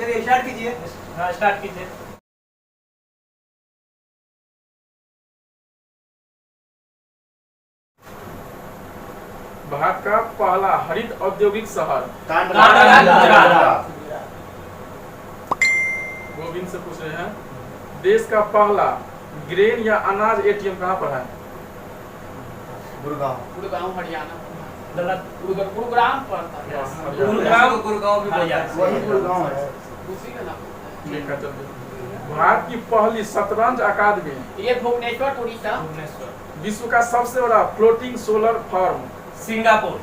चलिए स्टार्ट कीजिए। हाँ स्टार्ट कीजिए। भारत का पहला हरित औद्योगिक शहर गुजरात। गोविंद से पूछ रहे हैं, देश का पहला ग्रेन या अनाज एटीएम कहाँ पर है? गुड़गांव हरियाणा। गलत। गुरुग्राम पड़ता है। गुड़गांव भी वही गुड़गांव है। उसी का नाम है। ठीक है, चलिए। भारत की पहली शतरंज अकादमी, ये भुवनेश्वर उड़ीसा। भुवनेश्वर। विश्व का सबसे बड़ा फ्लोटिंग सोलर फार्म, सिंगापुर।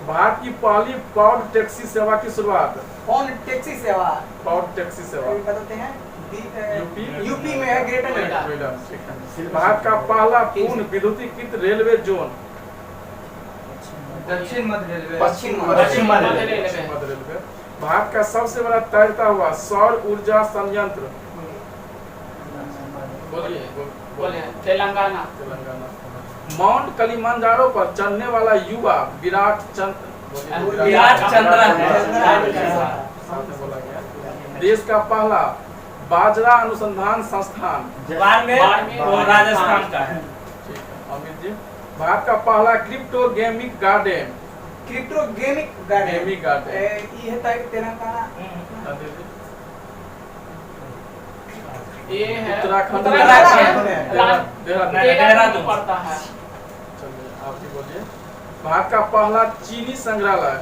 भारत की पहली पाउड टैक्सी सेवा की शुरुआत, कौन टैक्सी सेवा पाउड टैक्सी सेवा बताते हैं? यूपी यूपी में है, ग्रेटर नोएडा। नोएडा, ठीक है। भारत का पहला पूर्ण विद्युतीकृत रेलवे जोन, दक्षिण मध्य रेलवे। पश्चिम पश्चिम मध्य मध्य रेलवे। भारत का सबसे बड़ा तैरता हुआ सौर ऊर्जा संयंत्र, बोलिए बोले तेलंगाना। तेलंगाना। माउंट किलिमंजारो पर चढ़ने वाला युवा विराट चंद्र बोला गया। देश का पहला बाजरा अनुसंधान संस्थान, बाड़मेर राजस्थान का है। ठीक है। अमित जी, भारत का पहला crypto gaming garden, crypto gaming gaming garden, ये है तेलंगाना। ये है उत्तराखंड देहरादून पड़ता है। चलिए आप ही बोलिए। भारत का पहला चीनी संग्रहालय,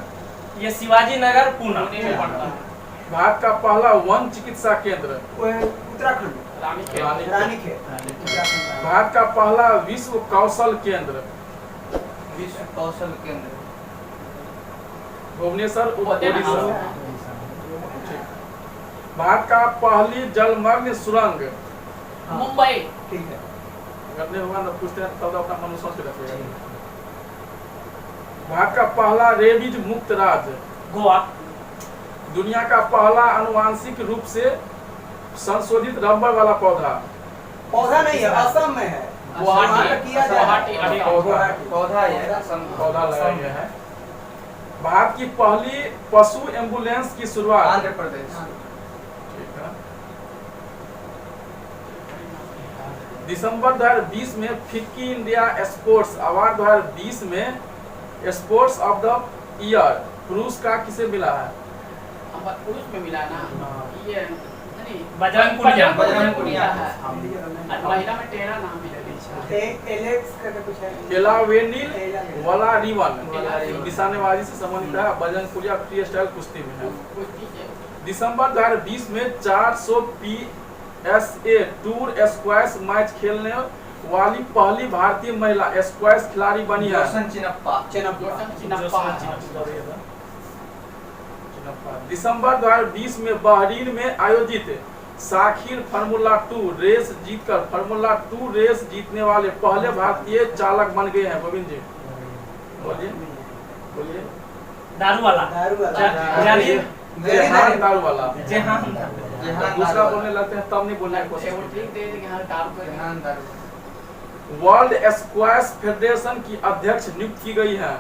ये शिवाजी नगर पुणे पुणे में पड़ता है। भारत का पहला वन चिकित्सा केंद्र, उत्तराखंड रानीखेत। उत्तराखंड। भारत का पहला विश्व कौशल केंद्र, विश्व कौशल केंद्र भुवनेश्वर होते ना उड़ीसा। हाँ। ठीक। भारत का पहली जलमग्न सुरंग, मुंबई। ठीक है। अगर नहीं होगा तो पूछते हैं तब अपना मन सोच के रखिएगा। भारत का पहला रेबीज मुक्त राज्य, गोवा। दुनिया का पहला आनुवांशिक रूप से संशोधित रबर वाला पौधा, पौधा नहीं है, असम में है। गुवाहाटी। किया जाए। गुवाहाटी। पौधा है। पौधा लगाया गया है। भारत की पहली पशु एम्बुलेंस की शुरुआत, आंध्र प्रदेश। ठीक है। दिसंबर 2020 में फिक्की इंडिया स्पोर्ट्स अवार्ड 2020 में स्पोर्ट्स ऑफ द ईयर पुरस्कार किसे मिला है? पुरुष में मिला ना ये नहीं बजरंग पुनिया है। महिला में तेरा नाम है। एलेक्स करके कुछ है। एलावेनिल वाला रिवन निशानेबाजी से संबंधित है, बजरंग पुनिया फ्री स्टाइल कुश्ती में है। दिसंबर 2020 में 400 PSA टूर स्क्वैश मैच खेलने वाली पहली भारतीय महिला स्क्वैश खिलाड़ी बनी है। दिसंबर 2020 में बहरीन में आयोजित साखिर फार्मूला 2 रेस जीतकर फार्मूला 2 रेस जीतने वाले पहले भारतीय चालक बन गए हैं। गोविंद जी बोलिए बोलिए। दारू वाला। जेहान दारू वाला। जेहान। दूसरा बोलने लगते हैं तब नहीं बोलने की कोशिश। दारू। वर्ल्ड स्क्वैश फेडरेशन की अध्यक्ष नियुक्त की गई है,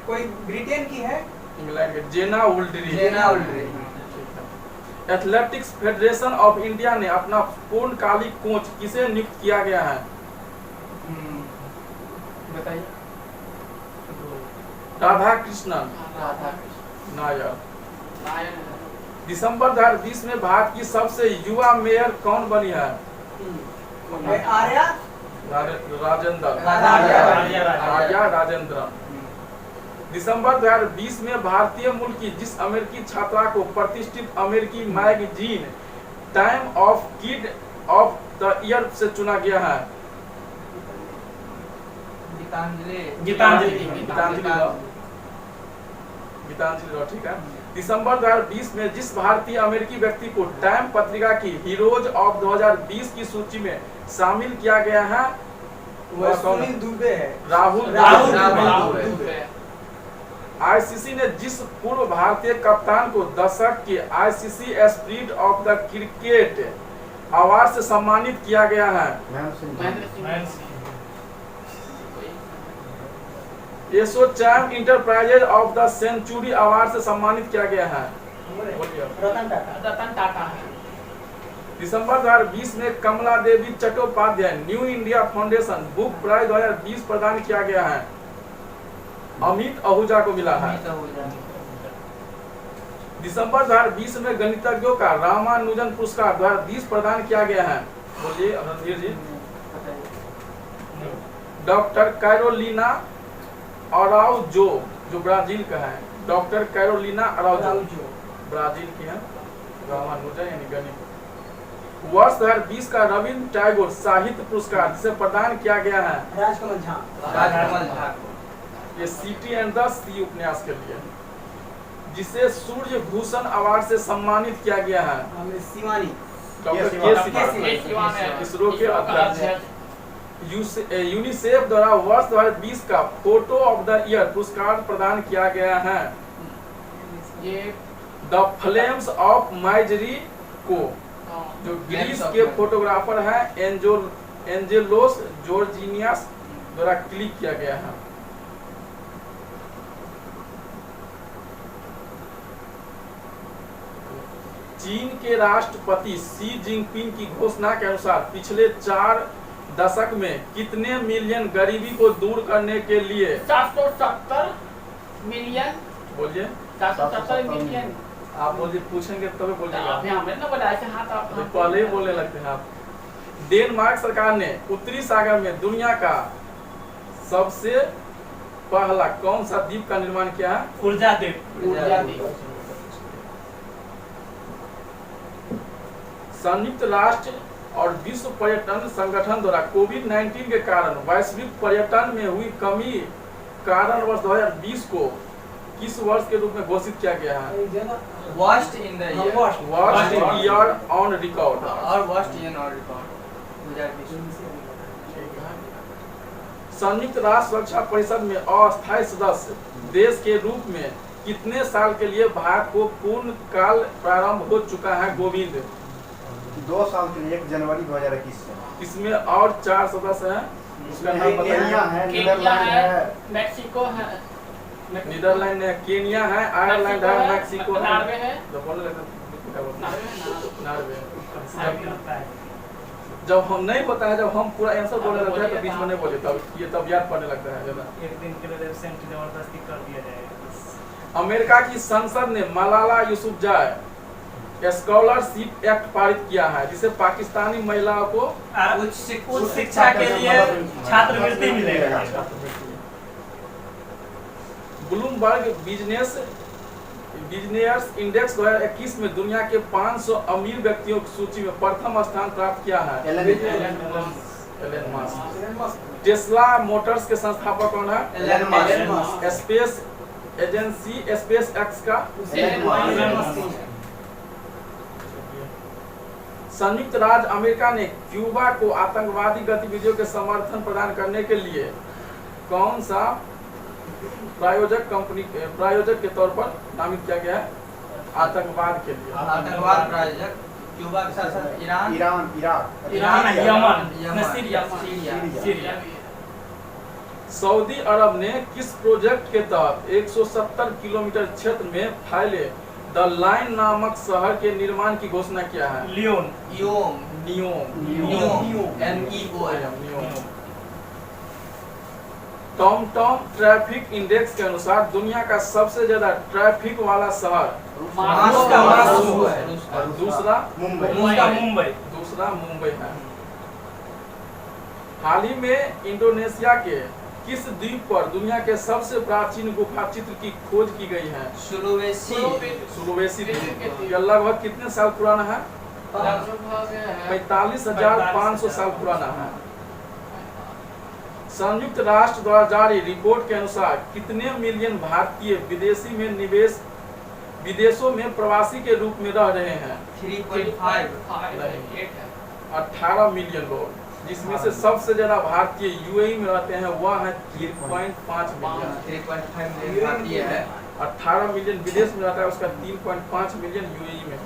कोई ब्रिटेन की है। इंग्लैंड के जेना उल्ड्री। एथलेटिक्स फेडरेशन ऑफ इंडिया ने अपना पूर्णकालिक कोच किसे नियुक्त किया गया है? बताइए। राधा कृष्णन नायर। दिसंबर 2020 में भारत की सबसे युवा मेयर कौन बनी है? आर्या राजेंद्र। दिसंबर 2020 में भारतीय मूल की जिस अमेरिकी छात्रा को प्रतिष्ठित अमेरिकी magazine time of kid of the year से चुना गया है? गीतांजलि रॉ, ठीक है। दिसंबर 2020 में जिस भारतीय अमेरिकी व्यक्ति को टाइम पत्रिका की हीरोज ऑफ 2020 की सूची में शामिल किया गया है वह कौन है? दुबे है। राहुल दुबे। आईसीसी ने जिस पूर्व भारतीय कप्तान को दशक के ICC spirit of the cricket award से सम्मानित किया गया है? ASSOCHAM enterprises of the century award से सम्मानित किया गया है? बोलिए आप। रतन टाटा। रतन टाटा है। दिसंबर 2020 में Kamala Devi Chattopadhyay New India foundation book prize 2020 प्रदान किया गया है। अमित आहूजा को मिला है। दिसंबर 2020 में गणितज्ञों का रामानुजन पुरस्कार 2020 प्रदान किया गया है। बोलिए रणधीर जी। डॉक्टर कैरोलिना अराउजो जो ब्राजील का है, डॉक्टर कैरोलिना अराउजो ब्राजील की है। रामानुजन यानी गणित। वर्ष 2020 का रविंद्र टैगोर साहित्य पुरस्कार जिसे प्रदान किया गया है राजकमल झा। ये सिटी एंड द सी उपन्यास के लिए, जिसे सूर्य भूषण अवार्ड से सम्मानित किया गया है। शिवानी। डॉक्टर के शिवानी इसरो के अध्यक्ष। यूनिसेफ द्वारा वर्ष 2020 का फोटो ऑफ द ईयर पुरस्कार प्रदान किया गया है ये द फ्लेम्स ऑफ माइजरी को, जो ग्रीस के फोटोग्राफर हैं एंजेलोस जॉर्जिनियास द्वारा क्लिक किया गया है। चीन के राष्ट्रपति शी जिनपिंग की घोषणा के अनुसार पिछले 4 दशक में कितने मिलियन गरीबी को दूर करने के लिए 770 मिलियन। बोलिए 770 मिलियन। आप बोलिए, पूछेंगे तभी बोलिएगा। आप हमें ना बताया कि हाँ, तो आप पहले ही बोलने लगते हैं आप। डेनमार्क सरकार ने उत्तरी सागर में दुनिया का सबसे पहला कौन सा द्वीप का निर्माण किया है? ऊर्जा द्वीप। संयुक्त राष्ट्र और विश्व पर्यटन संगठन द्वारा कोविड-19 के कारण वैश्विक पर्यटन में हुई कमी कारण वर्ष 2020 को किस वर्ष के रूप में घोषित किया गया है? Worst in the year. Worst year on record. और वर्स्ट ईयर ऑन रिकॉर्ड 2020। संयुक्त राष्ट्र सुरक्षा परिषद में अस्थायी सदस्य देश के रूप में कितने साल के लिए भारत को पूर्ण काल प्रारंभ हो चुका है? गोविंद 2 साल के लिए 1 जनवरी 2021 से। इसमें और 4 सदस्य हैं, उसका नाम केन्या बताइए। है, केन्या नीदरलैंड है, है, मैक्सिको है, नीदरलैंड है, केन्या है, आयरलैंड है, मैक्सिको है, नॉर्वे है। तो बोलने लगते क्या बोलते हैं? नॉर्वे। लगता है जब हम नहीं होता है, जब हम पूरा आंसर बोलने लगते हैं तो बीच में नहीं बोले, तब याद पड़ने लगता है ज्यादा। एक दिन के लिए एब्सेंट जबरदस्ती कर दिया जाएगा। अमेरिका की संसद ने मलाला यूसुफजाई स्कॉलरशिप एक्ट पारित किया है, जिसे पाकिस्तानी महिलाओं को उच्च शिक्षा के लिए छात्रवृत्ति मिलेगा। ब्लूमबर्ग बिजनेस इंडेक्स 2021 में दुनिया के 500 अमीर व्यक्तियों की सूची में प्रथम स्थान प्राप्त किया है एलन मस्क। टेस्ला मोटर्स के संस्थापक कौन है? Elon Musk. Space agency SpaceX का संयुक्त राज्य अमेरिका ने क्यूबा को आतंकवादी गतिविधियों के समर्थन प्रदान करने के लिए कौन सा प्रायोजक के तौर पर नामित किया गया है? आतंकवाद के लिए आतंकवाद प्रायोजक क्यूबा के साथ साथ Iran, Iraq, Yemen, Syria. Saudi अरब ने किस प्रोजेक्ट के तहत 170 किलोमीटर क्षेत्र में फैले द लाइन नामक शहर के निर्माण की घोषणा किया है? Lyon. Neom. Tom traffic index के अनुसार दुनिया का सबसे ज्यादा ट्रैफिक वाला शहर मॉस्को है। और दूसरा मुंबई है। हाल ही में इंडोनेशिया के किस द्वीप पर दुनिया के सबसे प्राचीन गुफा चित्र की खोज की गई है? सुलवेसी द्वीप। यह लगभग कितने साल पुराना है? 45,500 साल पुराना है। संयुक्त राष्ट्र द्वारा जारी रिपोर्ट के अनुसार कितने मिलियन भारतीय विदेशों में प्रवासी के रूप में रह रहे हैं? 18 मिलियन लोग, जिसमें से सबसे ज्यादा भारतीय यूएई में रहते हैं, वह है 3.5 मिलियन। 3.5 मिलियन भारतीय है। 18 मिलियन विदेश में रहता है, उसका 3.5 मिलियन यूएई में है।